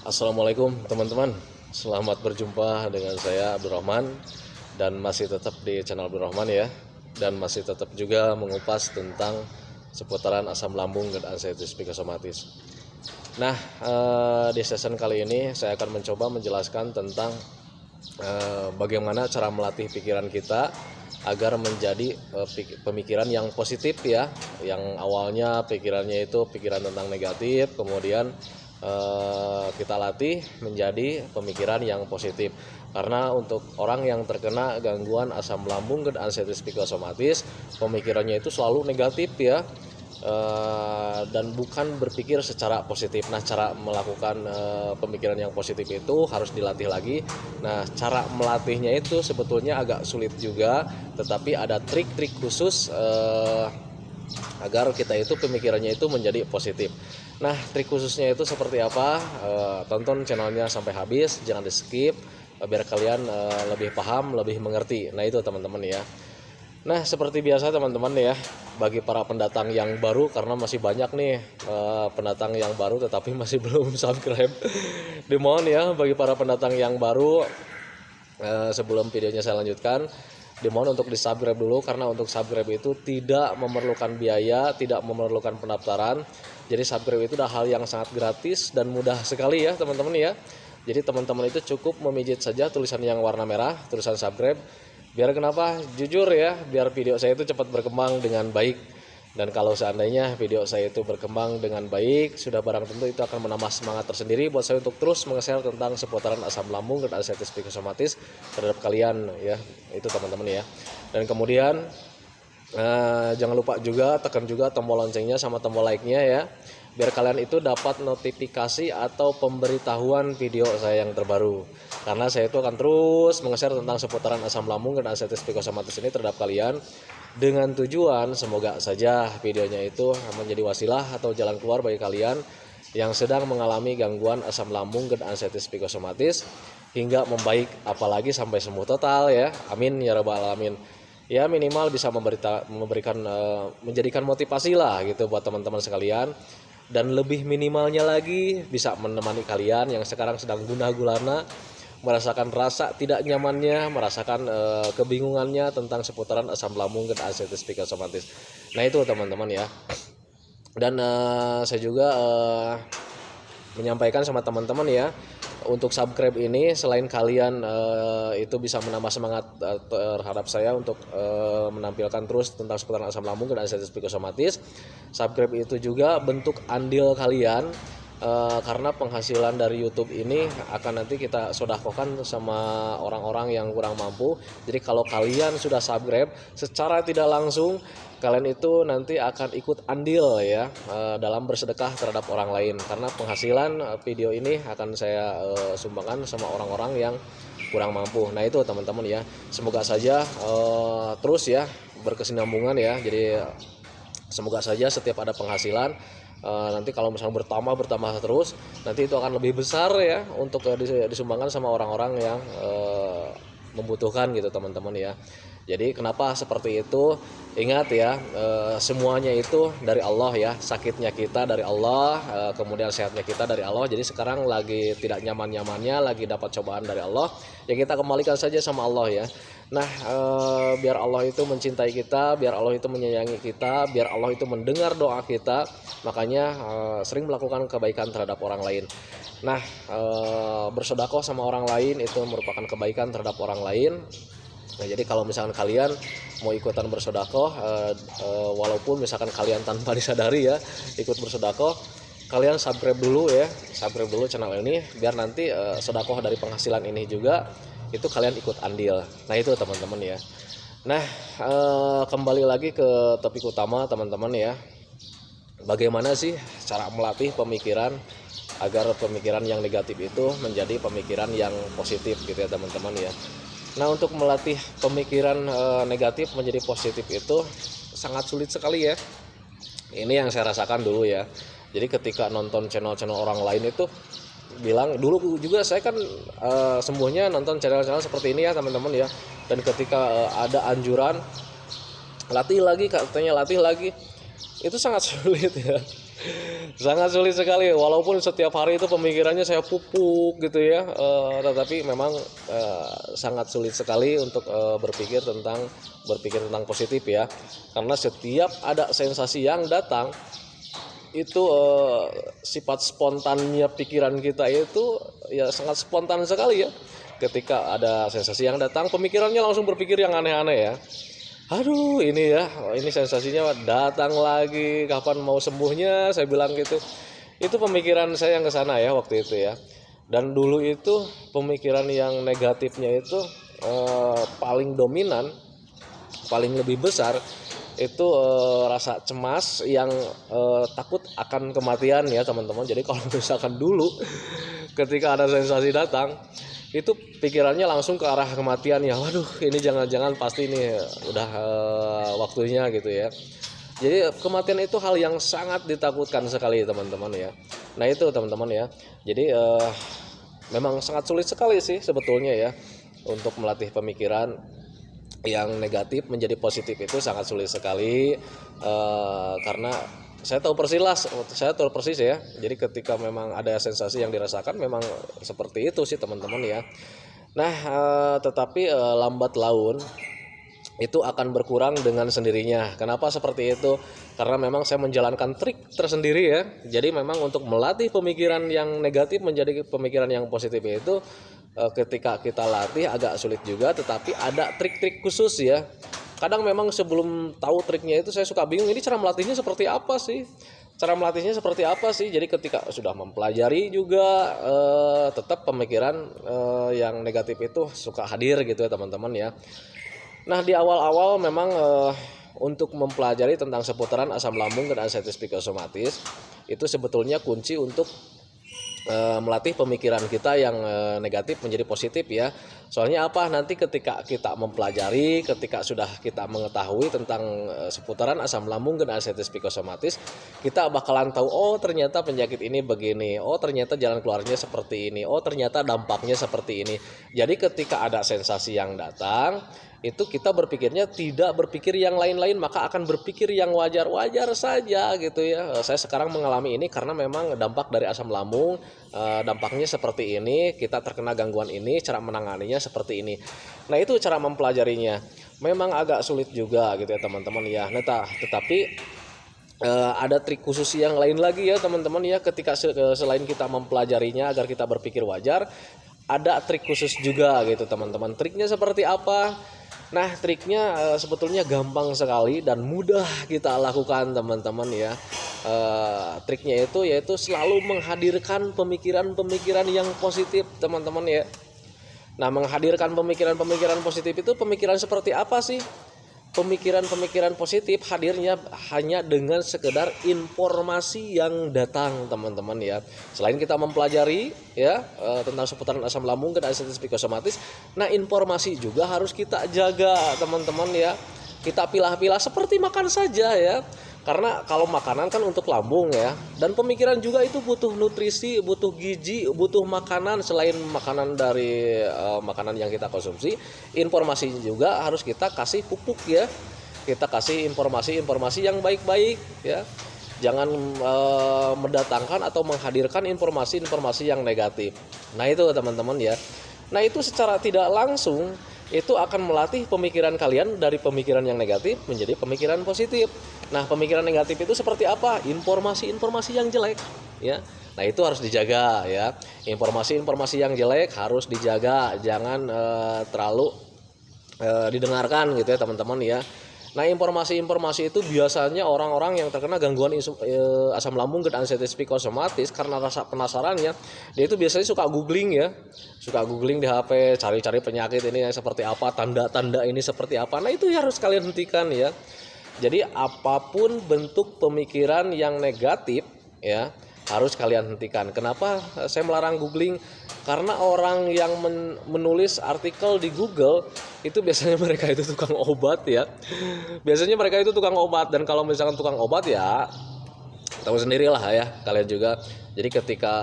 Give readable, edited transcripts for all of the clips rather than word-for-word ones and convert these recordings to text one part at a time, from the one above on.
Assalamualaikum teman-teman. Selamat berjumpa dengan saya Abdurrahman. Dan masih tetap di channel Abdurrahman ya. Dan masih tetap juga mengupas tentang seputaran asam lambung dan anxiety psikosomatis. Nah, di session kali ini saya akan mencoba menjelaskan tentang bagaimana cara melatih pikiran kita agar menjadi pemikiran yang positif ya, yang awalnya pikirannya itu pikiran tentang negatif, kemudian kita latih menjadi pemikiran yang positif. Karena untuk orang yang terkena gangguan asam lambung dan anxiety psikosomatis, pemikirannya itu selalu negatif ya, dan bukan berpikir secara positif. Nah, cara melakukan pemikiran yang positif itu harus dilatih lagi. Nah, cara melatihnya itu sebetulnya agak sulit juga, tetapi ada trik-trik khusus agar kita itu pemikirannya itu menjadi positif. Nah, trik khususnya itu seperti apa? Tonton channelnya sampai habis, jangan di skip, biar kalian lebih paham, lebih mengerti. Nah, itu teman-teman ya. Nah, seperti biasa teman-teman ya, bagi para pendatang yang baru, karena masih banyak nih pendatang yang baru tetapi masih belum subscribe. Dimohon ya bagi para pendatang yang baru, sebelum videonya saya lanjutkan, dimohon untuk di subscribe dulu, karena untuk subscribe itu tidak memerlukan biaya, tidak memerlukan pendaftaran. Jadi subscribe itu adalah hal yang sangat gratis dan mudah sekali ya teman-teman ya. Jadi teman-teman itu cukup memijit saja tulisan yang warna merah, tulisan subscribe. Biar kenapa? Jujur ya, biar video saya itu cepat berkembang dengan baik. Dan kalau seandainya video saya itu berkembang dengan baik, sudah barang tentu itu akan menambah semangat tersendiri buat saya untuk terus meng-share tentang seputaran asam lambung dan anxiety psikosomatis terhadap kalian ya. Itu teman-teman ya. Dan kemudian jangan lupa juga tekan juga tombol loncengnya sama tombol like-nya ya, biar kalian itu dapat notifikasi atau pemberitahuan video saya yang terbaru. Karena saya itu akan terus meng-share tentang seputaran asam lambung dan anxiety psikosomatis ini terhadap kalian, dengan tujuan semoga saja videonya itu menjadi wasilah atau jalan keluar bagi kalian yang sedang mengalami gangguan asam lambung dan anxiety psikosomatis hingga membaik, apalagi sampai sembuh total ya. Amin ya rabbal alamin. Ya, minimal bisa memberikan menjadikan motivasi lah gitu buat teman-teman sekalian. Dan lebih minimalnya lagi bisa menemani kalian yang sekarang sedang gundah gulana, merasakan rasa tidak nyamannya, merasakan kebingungannya tentang seputaran asam lambung dan anxiety psikosomatis. Nah, itu teman-teman ya. Dan saya juga menyampaikan sama teman-teman ya, untuk subscribe ini selain kalian itu bisa menambah semangat terhadap saya untuk menampilkan terus tentang seputaran asam lambung dan anxiety psikosomatis, subscribe itu juga bentuk andil kalian, karena penghasilan dari YouTube ini akan nanti kita sodakokan sama orang-orang yang kurang mampu. Jadi kalau kalian sudah subscribe, secara tidak langsung kalian itu nanti akan ikut andil ya dalam bersedekah terhadap orang lain, karena penghasilan video ini akan saya sumbangkan sama orang-orang yang kurang mampu. Nah, itu teman-teman ya, semoga saja terus ya berkesinambungan ya. Jadi semoga saja setiap ada penghasilan, nanti kalau misalnya bertambah terus, nanti itu akan lebih besar ya untuk disumbangkan sama orang-orang yang membutuhkan gitu teman-teman ya. Jadi kenapa seperti itu? Ingat ya, semuanya itu dari Allah ya. Sakitnya kita dari Allah, kemudian sehatnya kita dari Allah. Jadi sekarang lagi tidak nyaman-nyamannya, lagi dapat cobaan dari Allah, ya kita kembalikan saja sama Allah ya. Nah, biar Allah itu mencintai kita, biar Allah itu menyayangi kita, biar Allah itu mendengar doa kita, makanya sering melakukan kebaikan terhadap orang lain. Nah, bersedekah sama orang lain itu merupakan kebaikan terhadap orang lain. Nah, jadi kalau misalkan kalian mau ikutan bersedekah, walaupun misalkan kalian tanpa disadari ya ikut bersedekah, kalian subscribe dulu ya, subscribe dulu channel ini, biar nanti sedekah dari penghasilan ini juga itu kalian ikut andil. Nah, itu teman-teman ya. Nah, kembali lagi ke topik utama teman-teman ya. Bagaimana sih cara melatih pemikiran agar pemikiran yang negatif itu menjadi pemikiran yang positif gitu ya teman-teman ya. Nah, untuk melatih pemikiran negatif menjadi positif itu sangat sulit sekali ya. Ini yang saya rasakan dulu ya. Jadi ketika nonton channel-channel orang lain itu bilang, dulu juga saya kan sembuhnya nonton channel-channel seperti ini ya teman-teman ya. Dan ketika ada anjuran latih lagi, katanya latih lagi, itu sangat sulit ya. Sangat sulit sekali, walaupun setiap hari itu pemikirannya saya pupuk gitu ya, tetapi memang sangat sulit sekali untuk berpikir tentang positif ya, karena setiap ada sensasi yang datang itu sifat spontannya pikiran kita itu ya sangat spontan sekali ya. Ketika ada sensasi yang datang, pemikirannya langsung berpikir yang aneh-aneh ya. Aduh ini ya, ini sensasinya datang lagi, kapan mau sembuhnya, saya bilang gitu. Itu pemikiran saya yang ke sana ya waktu itu ya. Dan dulu itu pemikiran yang negatifnya itu paling dominan, paling lebih besar itu rasa cemas yang takut akan kematian ya teman-teman. Jadi kalau misalkan dulu ketika ada sensasi datang itu pikirannya langsung ke arah kematian ya. Waduh ini jangan-jangan pasti ini udah waktunya gitu ya. Jadi kematian itu hal yang sangat ditakutkan sekali teman-teman ya. Nah itu teman-teman ya. Jadi memang sangat sulit sekali sih sebetulnya ya untuk melatih pemikiran yang negatif menjadi positif. Itu sangat sulit sekali karena saya tahu persis ya. Jadi ketika memang ada sensasi yang dirasakan memang seperti itu sih teman-teman ya. Nah tetapi lambat laun itu akan berkurang dengan sendirinya. Kenapa seperti itu? Karena memang saya menjalankan trik tersendiri ya. Jadi memang untuk melatih pemikiran yang negatif menjadi pemikiran yang positif itu ketika kita latih agak sulit juga, tetapi ada trik-trik khusus ya. Kadang memang sebelum tahu triknya itu saya suka bingung, ini cara melatihnya seperti apa sih? Jadi ketika sudah mempelajari juga tetap pemikiran yang negatif itu suka hadir gitu ya teman-teman ya. Nah di awal-awal memang untuk mempelajari tentang seputaran asam lambung dan anxiety psikosomatis itu sebetulnya kunci untuk melatih pemikiran kita yang negatif menjadi positif ya. Soalnya apa? Nanti ketika kita mempelajari, ketika sudah kita mengetahui tentang seputaran asam lambung dan anxiety psikosomatis, kita bakalan tahu oh ternyata penyakit ini begini, oh ternyata jalan keluarnya seperti ini, oh ternyata dampaknya seperti ini. Jadi ketika ada sensasi yang datang, itu kita berpikirnya tidak berpikir yang lain-lain, maka akan berpikir yang wajar-wajar saja gitu ya. Saya sekarang mengalami ini karena memang dampak dari asam lambung, dampaknya seperti ini, kita terkena gangguan ini, cara menanganinya seperti ini. Nah itu cara mempelajarinya. Memang agak sulit juga gitu ya teman-teman ya. Nah tetapi ada trik khusus yang lain lagi ya teman-teman ya, ketika selain kita mempelajarinya agar kita berpikir wajar, ada trik khusus juga gitu teman-teman. Triknya seperti apa? Nah triknya sebetulnya gampang sekali dan mudah kita lakukan teman-teman ya. Triknya itu yaitu selalu menghadirkan pemikiran-pemikiran yang positif teman-teman ya. Nah menghadirkan pemikiran-pemikiran positif itu pemikiran seperti apa sih? Pemikiran-pemikiran positif hadirnya hanya dengan sekedar informasi yang datang teman-teman ya. Selain kita mempelajari ya tentang seputaran asam lambung dan anxiety psikosomatis, nah informasi juga harus kita jaga teman-teman ya. Kita pilah-pilah seperti makan saja ya. Karena kalau makanan kan untuk lambung ya, dan pemikiran juga itu butuh nutrisi, butuh gizi, butuh makanan. Selain makanan dari makanan yang kita konsumsi, informasi juga harus kita kasih pupuk ya. Kita kasih informasi yang baik-baik ya. Jangan mendatangkan atau menghadirkan informasi yang negatif. Nah itu teman-teman ya. Nah itu secara tidak langsung itu akan melatih pemikiran kalian dari pemikiran yang negatif menjadi pemikiran positif. Nah pemikiran negatif itu seperti apa? Informasi yang jelek ya. Nah itu harus dijaga ya. Informasi yang jelek harus dijaga, jangan terlalu didengarkan gitu ya teman-teman ya. Nah informasi itu biasanya orang-orang yang terkena gangguan asam lambung dan anxiety psikosomatis karena rasa penasarannya, dia itu biasanya suka googling di HP, cari-cari penyakit ini seperti apa, tanda-tanda ini seperti apa. Nah itu harus kalian hentikan ya. Jadi apapun bentuk pemikiran yang negatif ya harus kalian hentikan. Kenapa saya melarang googling? Karena orang yang menulis artikel di Google itu biasanya mereka itu tukang obat ya. Biasanya mereka itu tukang obat, dan kalau misalkan tukang obat ya tahu sendirilah ya kalian juga. Jadi ketika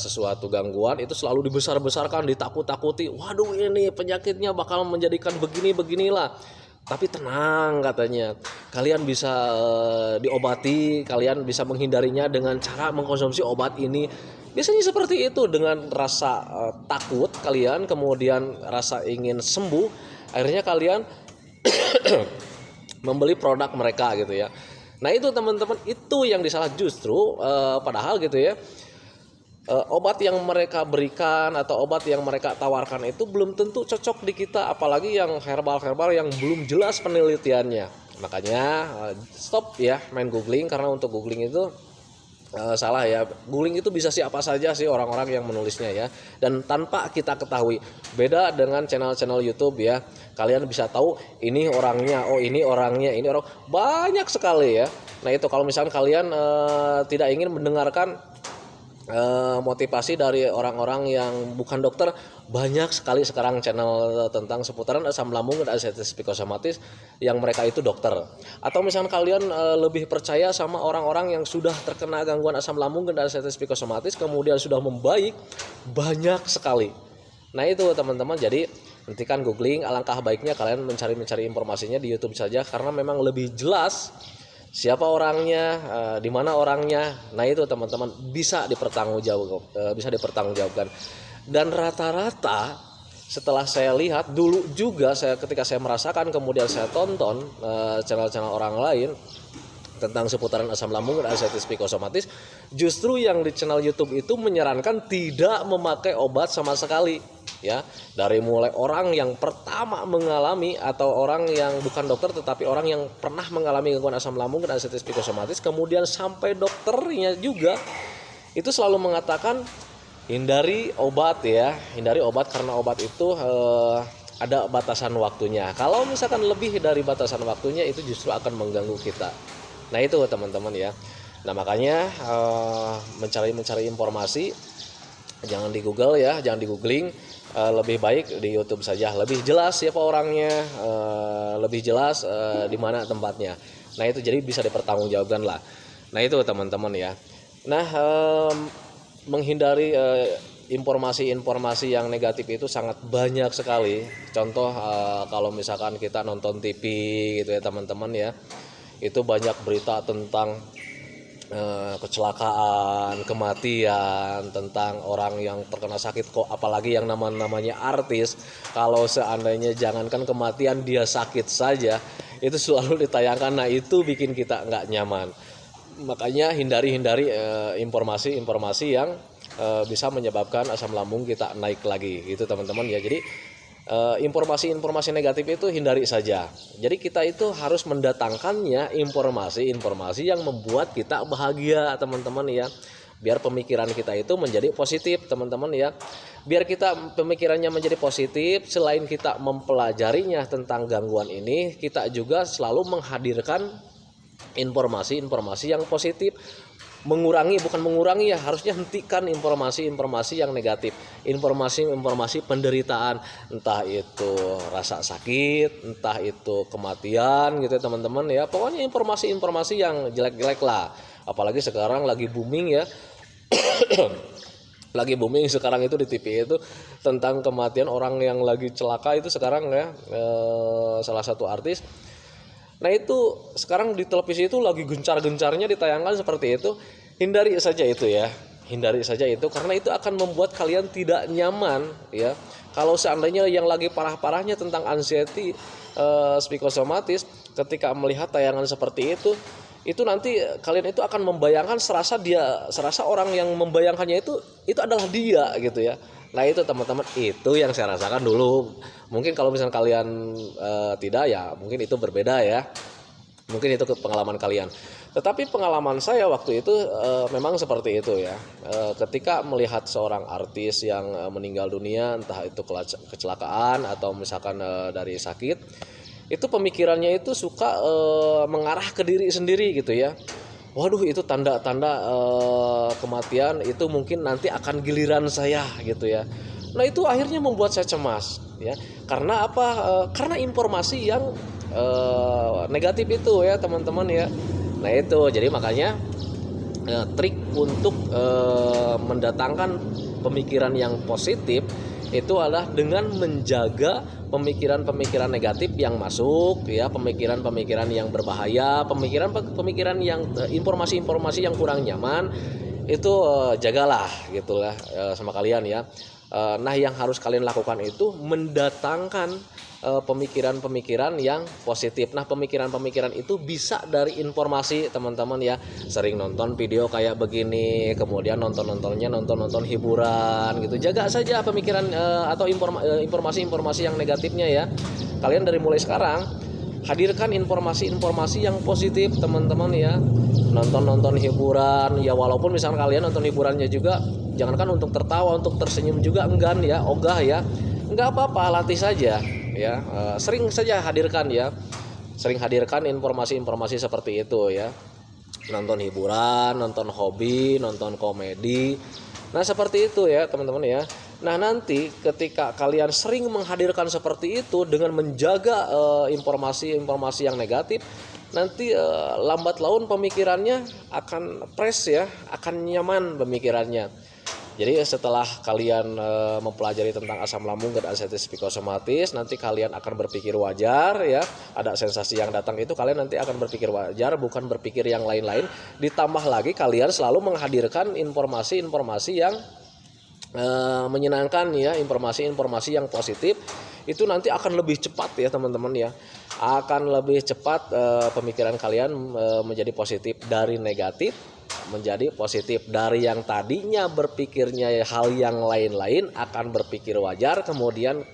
sesuatu gangguan itu selalu dibesar-besarkan, ditakut-takuti. Waduh ini penyakitnya bakal menjadikan beginilah. Tapi tenang katanya, kalian bisa diobati, kalian bisa menghindarinya dengan cara mengkonsumsi obat ini. Biasanya seperti itu, dengan rasa takut kalian, kemudian rasa ingin sembuh, akhirnya kalian membeli produk mereka gitu ya. Nah itu teman-teman, itu yang disalah justru padahal gitu ya. Obat yang mereka berikan atau obat yang mereka tawarkan itu belum tentu cocok di kita, apalagi yang herbal-herbal yang belum jelas penelitiannya. Makanya stop ya main googling, karena untuk googling itu salah ya. Googling itu bisa siapa saja sih orang-orang yang menulisnya ya, dan tanpa kita ketahui. Beda dengan channel-channel YouTube ya, kalian bisa tahu ini orangnya, oh ini orangnya, ini orang, banyak sekali ya. Nah itu kalau misalkan kalian tidak ingin mendengarkan motivasi dari orang-orang yang bukan dokter, banyak sekali sekarang channel tentang seputaran asam lambung dan anestesi psikosomatis yang mereka itu dokter. Atau misalnya kalian lebih percaya sama orang-orang yang sudah terkena gangguan asam lambung dan anestesi psikosomatis kemudian sudah membaik, banyak sekali. Nah itu teman-teman, jadi hentikan googling, alangkah baiknya kalian mencari informasinya di YouTube saja, karena memang lebih jelas siapa orangnya, di mana orangnya. Nah itu teman-teman bisa dipertanggungjawabkan. Dan rata-rata setelah saya lihat dulu juga, ketika saya merasakan kemudian saya tonton channel-channel orang lain tentang seputaran asam lambung dan anestesi psikosomatis, justru yang di channel YouTube itu menyarankan tidak memakai obat sama sekali ya. Dari mulai orang yang pertama mengalami, atau orang yang bukan dokter tetapi orang yang pernah mengalami gangguan asam lambung dan anestesi psikosomatis, kemudian sampai dokternya juga itu selalu mengatakan hindari obat ya, hindari obat karena obat itu ada batasan waktunya. Kalau misalkan lebih dari batasan waktunya itu justru akan mengganggu kita. Nah itu teman-teman ya. Nah makanya mencari informasi jangan di Google ya, jangan di googling, lebih baik di YouTube saja, lebih jelas siapa orangnya, lebih jelas di mana tempatnya. Nah itu jadi bisa dipertanggungjawabkan lah. Nah itu teman-teman ya. Nah menghindari informasi-informasi yang negatif itu sangat banyak sekali. Contoh kalau misalkan kita nonton TV gitu ya teman-teman ya, itu banyak berita tentang kecelakaan, kematian, tentang orang yang terkena sakit, kok apalagi yang namanya artis. Kalau seandainya jangankan kematian, dia sakit saja itu selalu ditayangkan. Nah itu bikin kita nggak nyaman. Makanya hindari informasi-informasi yang bisa menyebabkan asam lambung kita naik lagi gitu teman-teman ya. Jadi informasi-informasi negatif itu hindari saja. Jadi kita itu harus mendatangkannya informasi-informasi yang membuat kita bahagia teman-teman ya. Biar pemikiran kita itu menjadi positif teman-teman ya. Biar kita pemikirannya menjadi positif, selain kita mempelajarinya tentang gangguan ini, kita juga selalu menghadirkan informasi-informasi yang positif. Bukan mengurangi ya, harusnya hentikan informasi-informasi yang negatif, informasi-informasi penderitaan, entah itu rasa sakit, entah itu kematian gitu ya teman-teman ya. Pokoknya informasi-informasi yang jelek-jelek lah. Apalagi sekarang lagi booming ya. Lagi booming sekarang itu di TV itu tentang kematian orang yang lagi celaka itu sekarang ya, salah satu artis. Nah itu sekarang di televisi itu lagi gencar-gencarnya ditayangkan seperti itu. Hindari saja itu ya, hindari saja itu, karena itu akan membuat kalian tidak nyaman ya. Kalau seandainya yang lagi parah-parahnya tentang anxiety psikosomatis, ketika melihat tayangan seperti itu nanti kalian itu akan membayangkan, serasa orang yang membayangkannya itu adalah dia gitu ya. Nah itu teman-teman, itu yang saya rasakan dulu. Mungkin kalau misalnya kalian tidak ya, mungkin itu berbeda ya. Mungkin itu pengalaman kalian. Tetapi pengalaman saya waktu itu memang seperti itu ya. Ketika melihat seorang artis yang meninggal dunia, entah itu kecelakaan atau misalkan dari sakit, itu pemikirannya itu suka mengarah ke diri sendiri gitu ya. Waduh, itu tanda-tanda kematian itu mungkin nanti akan giliran saya gitu ya. Nah itu akhirnya membuat saya cemas ya. Karena apa? Karena informasi yang negatif itu ya teman-teman ya. Nah itu jadi makanya trik untuk mendatangkan pemikiran yang positif itu adalah dengan menjaga pemikiran-pemikiran negatif yang masuk, ya, pemikiran-pemikiran yang berbahaya, pemikiran-pemikiran yang informasi-informasi yang kurang nyaman itu jagalah gitulah sama kalian ya. Nah, yang harus kalian lakukan itu mendatangkan pemikiran-pemikiran yang positif. Nah, pemikiran-pemikiran itu bisa dari informasi teman-teman ya. Sering nonton video kayak begini, kemudian nonton hiburan gitu. Jaga saja pemikiran atau informasi-informasi yang negatifnya ya. Kalian dari mulai sekarang hadirkan informasi-informasi yang positif teman-teman ya. Nonton hiburan ya, walaupun misalkan kalian nonton hiburannya juga jangankan untuk tertawa, untuk tersenyum juga enggan ya, ogah ya. Enggak apa-apa, latih saja ya. Sering saja hadirkan ya. Sering hadirkan informasi-informasi seperti itu ya. Nonton hiburan, nonton hobi, nonton komedi. Nah, seperti itu ya teman-teman ya. Nah, nanti ketika kalian sering menghadirkan seperti itu dengan menjaga informasi-informasi yang negatif, nanti lambat laun pemikirannya akan fresh ya, akan nyaman pemikirannya. Jadi setelah kalian mempelajari tentang asam lambung dan anestesi psikosomatis, nanti kalian akan berpikir wajar ya. Ada sensasi yang datang itu kalian nanti akan berpikir wajar, bukan berpikir yang lain-lain. Ditambah lagi kalian selalu menghadirkan informasi-informasi yang menyenangkan ya, informasi-informasi yang positif. Itu nanti akan lebih cepat ya teman-teman ya. Akan lebih cepat pemikiran kalian menjadi positif dari negatif menjadi positif. Dari yang tadinya berpikirnya hal yang lain-lain akan berpikir wajar, kemudian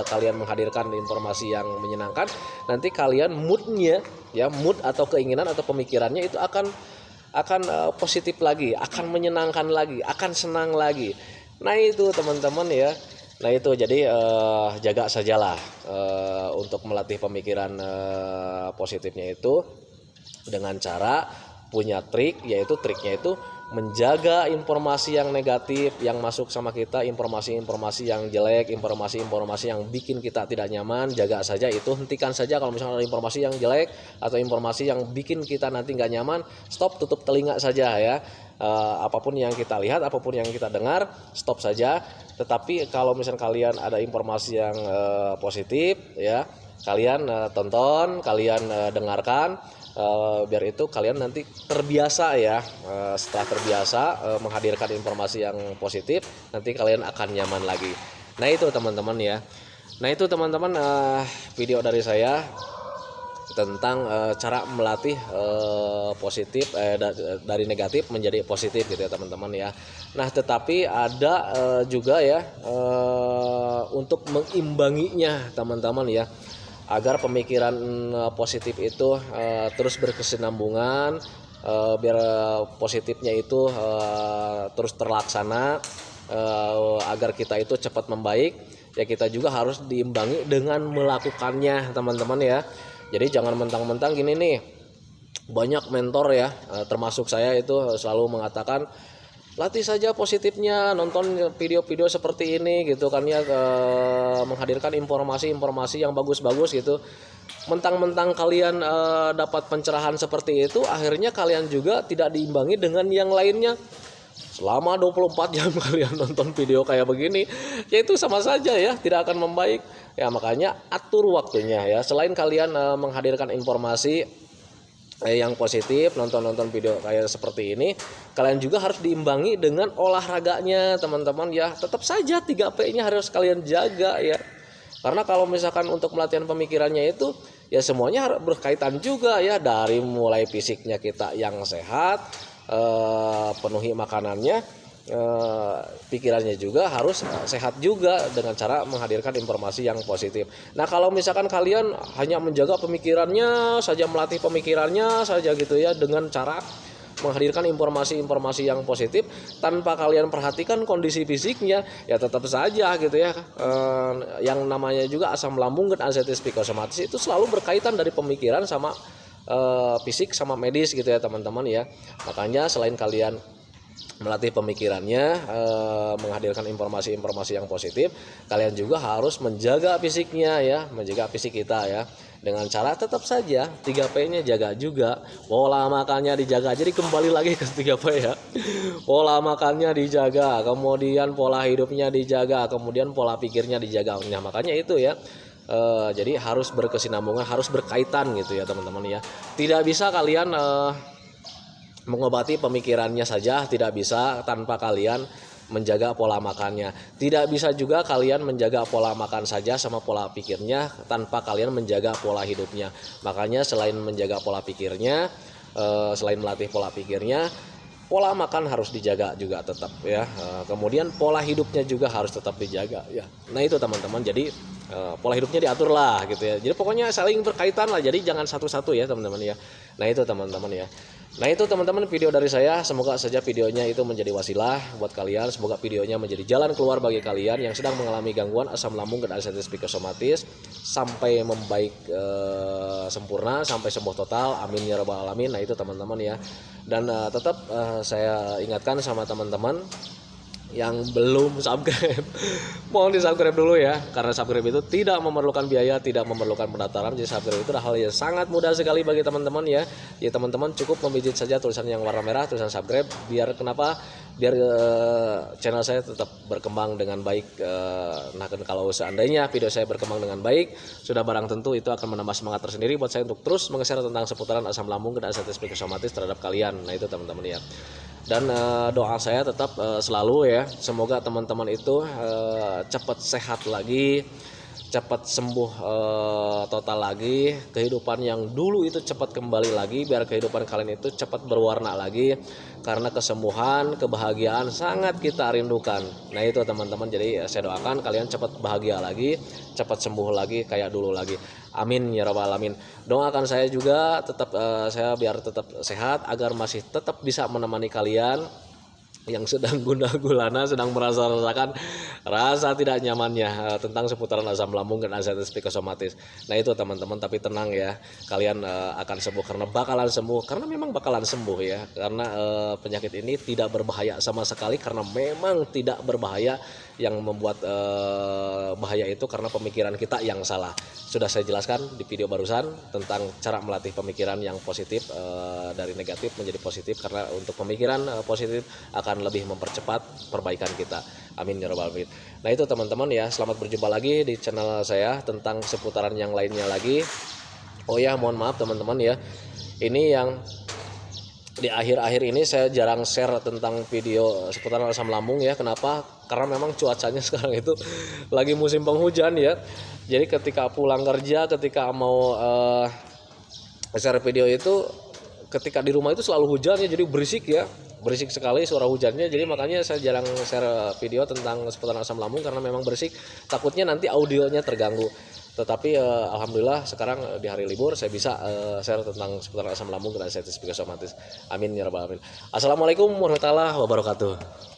kalian menghadirkan informasi yang menyenangkan, nanti kalian moodnya ya, mood atau keinginan atau pemikirannya itu akan positif lagi, akan menyenangkan lagi, akan senang lagi. Nah, itu teman-teman ya. Nah, itu jadi jaga sajalah untuk melatih pemikiran positifnya itu dengan cara punya trik, yaitu triknya itu menjaga informasi yang negatif yang masuk sama kita, informasi-informasi yang jelek, informasi-informasi yang bikin kita tidak nyaman, jaga saja itu, hentikan saja. Kalau misalnya ada informasi yang jelek atau informasi yang bikin kita nanti nggak nyaman, stop, tutup telinga saja ya. Apapun yang kita lihat, apapun yang kita dengar, stop saja. Tetapi kalau misalnya kalian ada informasi yang positif ya, kalian tonton, kalian dengarkan. Biar itu kalian nanti terbiasa ya. Setelah terbiasa menghadirkan informasi yang positif, nanti kalian akan nyaman lagi. Nah, itu teman-teman ya. Nah, itu teman-teman video dari saya tentang cara melatih positif dari negatif menjadi positif gitu ya teman-teman ya. Nah, tetapi ada juga ya untuk mengimbanginya teman-teman ya, agar pemikiran positif itu terus berkesinambungan, biar positifnya itu terus terlaksana, agar kita itu cepat membaik ya, kita juga harus diimbangi dengan melakukannya teman-teman ya. Jadi jangan mentang-mentang gini nih, banyak mentor ya, termasuk saya itu selalu mengatakan latih saja positifnya, nonton video-video seperti ini gitu kan ya, menghadirkan informasi-informasi yang bagus-bagus gitu. Mentang-mentang kalian dapat pencerahan seperti itu, akhirnya kalian juga tidak diimbangi dengan yang lainnya. Selama 24 jam kalian nonton video kayak begini, ya itu sama saja ya, tidak akan membaik. Ya makanya atur waktunya ya. Selain kalian menghadirkan informasi yang positif, nonton video kayak seperti ini, kalian juga harus diimbangi dengan olahraganya teman-teman ya. Tetap saja 3P-nya harus kalian jaga ya. Karena kalau misalkan untuk pelatihan pemikirannya itu ya semuanya berkaitan juga ya, dari mulai fisiknya kita yang sehat, penuhi makanannya, pikirannya juga harus sehat juga dengan cara menghadirkan informasi yang positif. Nah, kalau misalkan kalian hanya menjaga pemikirannya saja, melatih pemikirannya saja gitu ya, dengan cara menghadirkan informasi-informasi yang positif tanpa kalian perhatikan kondisi fisiknya, ya tetap saja gitu ya. Yang namanya juga asam lambung dan anestesi psikosomatis itu selalu berkaitan dari pemikiran sama fisik sama medis gitu ya teman-teman ya. Makanya selain kalian melatih pemikirannya, menghadirkan informasi-informasi yang positif. Kalian juga harus menjaga fisiknya ya, menjaga fisik kita ya. Dengan cara tetap saja 3P-nya jaga juga. Pola makannya dijaga. Jadi kembali lagi ke 3P ya. Pola makannya dijaga, kemudian pola hidupnya dijaga, kemudian pola pikirnya dijaga. Nah, makanya itu ya. Jadi harus berkesinambungan, harus berkaitan gitu ya teman-teman ya. Tidak bisa kalian mengobati pemikirannya saja, tidak bisa tanpa kalian menjaga pola makannya. Tidak bisa juga kalian menjaga pola makan saja sama pola pikirnya tanpa kalian menjaga pola hidupnya. Makanya selain menjaga pola pikirnya, selain melatih pola pikirnya, pola makan harus dijaga juga tetap ya. Kemudian pola hidupnya juga harus tetap dijaga ya. Nah itu teman-teman, jadi pola hidupnya diatur lah gitu ya. Jadi pokoknya saling berkaitan lah, jadi jangan satu-satu ya teman-teman ya. Nah itu teman-teman ya. Nah itu teman-teman video dari saya, semoga saja videonya itu menjadi wasilah buat kalian, semoga videonya menjadi jalan keluar bagi kalian yang sedang mengalami gangguan asam lambung dan anestesi psikosomatis sampai membaik sempurna, sampai sembuh total, amin ya rabbal alamin. Nah itu teman-teman ya. Dan tetap saya ingatkan sama teman-teman yang belum subscribe, mohon di subscribe dulu ya, karena subscribe itu tidak memerlukan biaya, tidak memerlukan pendaftaran. Jadi subscribe itu adalah hal yang sangat mudah sekali bagi teman-teman ya. Jadi teman-teman cukup memijit saja tulisan yang warna merah, tulisan subscribe. Biar kenapa? Biar channel saya tetap berkembang dengan baik. Nah kalau seandainya video saya berkembang dengan baik, sudah barang tentu itu akan menambah semangat tersendiri buat saya untuk terus meng-share tentang seputaran asam lambung dan anestesi psikosomatis terhadap kalian. Nah itu teman-teman ya. Dan doa saya tetap selalu ya, semoga teman-teman itu cepat sehat lagi, cepat sembuh total lagi, kehidupan yang dulu itu cepat kembali lagi, biar kehidupan kalian itu cepat berwarna lagi, karena kesembuhan, kebahagiaan sangat kita rindukan. Nah itu teman-teman, jadi saya doakan kalian cepat bahagia lagi, cepat sembuh lagi kayak dulu lagi. Amin ya rabbal alamin. Doakan saya juga tetap saya biar tetap sehat, agar masih tetap bisa menemani kalian yang sedang gundah gulana, sedang merasakan rasa tidak nyamannya tentang seputaran asam lambung dan anestesi psikosomatis. Nah itu teman-teman, tapi tenang ya, kalian akan sembuh, karena bakalan sembuh, karena memang bakalan sembuh ya, karena penyakit ini tidak berbahaya sama sekali, karena memang tidak berbahaya. Yang membuat bahaya itu karena pemikiran kita yang salah. Sudah saya jelaskan di video barusan tentang cara melatih pemikiran yang positif dari negatif menjadi positif, karena untuk pemikiran positif akan lebih mempercepat perbaikan kita. Amin ya rabbal alamin. Nah itu teman-teman ya, selamat berjumpa lagi di channel saya tentang seputaran yang lainnya lagi. Oh ya, mohon maaf teman-teman ya, ini yang di akhir-akhir ini saya jarang share tentang video seputaran asam lambung ya. Kenapa? Karena memang cuacanya sekarang itu lagi musim penghujan ya. Jadi ketika pulang kerja, ketika mau share video itu, ketika di rumah itu selalu hujan ya, jadi berisik ya, berisik sekali suara hujannya. Jadi makanya saya jarang share video tentang seputaran asam lambung, karena memang berisik, takutnya nanti audionya terganggu. Tetapi alhamdulillah sekarang di hari libur saya bisa share tentang seputaran asam lambung dan anestesi psikosomatis. Amin ya rabbal alamin. Assalamualaikum warahmatullahi wabarakatuh.